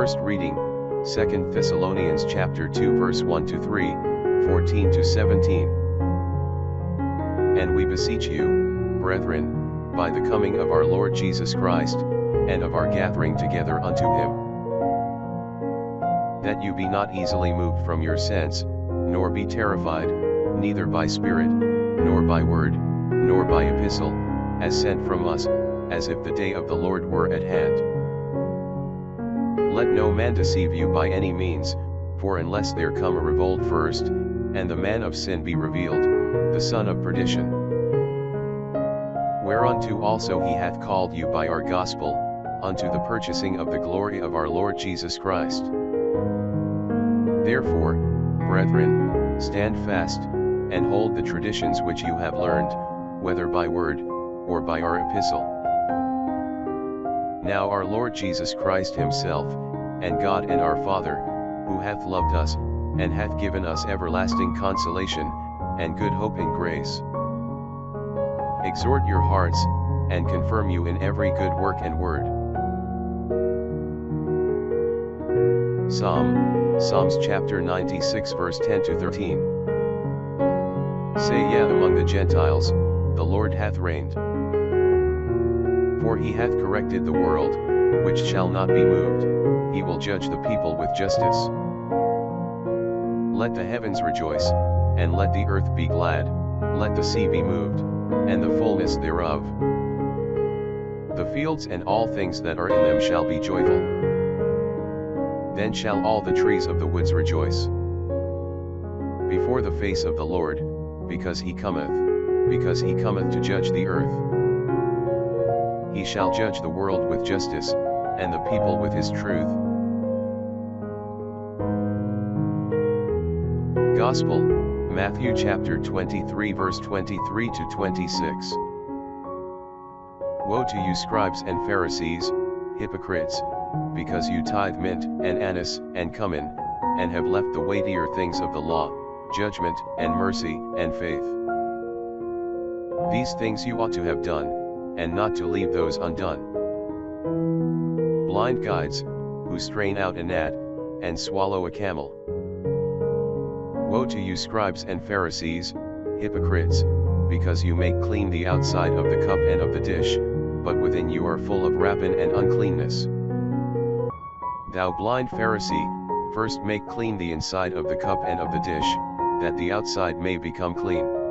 First reading, 2 Thessalonians chapter 2 verse 1 to 3, 14 to 17. And we beseech you, brethren, by the coming of our Lord Jesus Christ, and of our gathering together unto him, that you be not easily moved from your sense, nor be terrified, neither by spirit, nor by word, nor by epistle, as sent from us, as if the day of the Lord were at hand. Let no man deceive you by any means, for unless there come a revolt first, and the man of sin be revealed, the son of perdition, whereunto also he hath called you by our gospel, unto the purchasing of the glory of our Lord Jesus Christ. Therefore, brethren, stand fast, and hold the traditions which you have learned, whether by word, or by our epistle. Now our Lord Jesus Christ himself, and God and our Father, who hath loved us, and hath given us everlasting consolation, and good hope in grace, exhort your hearts, and confirm you in every good work and word. Psalms chapter 96 verse 10 to 13. Say yet among the Gentiles, the Lord hath reigned. For he hath corrected the world, which shall not be moved, he will judge the people with justice. Let the heavens rejoice, and let the earth be glad, let the sea be moved, and the fullness thereof. The fields and all things that are in them shall be joyful. Then shall all the trees of the woods rejoice before the face of the Lord, because he cometh to judge the earth. He shall judge the world with justice, and the people with his truth. Gospel, Matthew chapter 23 verse 23 to 26. Woe to you scribes and Pharisees, hypocrites, because you tithe mint, and anise, and cumin, and have left the weightier things of the law, judgment, and mercy, and faith. These things you ought to have done, and not to leave those undone. Blind guides, who strain out a gnat, and swallow a camel. Woe to you scribes and Pharisees, hypocrites, because you make clean the outside of the cup and of the dish, but within you are full of rapine and uncleanness. Thou blind Pharisee, first make clean the inside of the cup and of the dish, that the outside may become clean.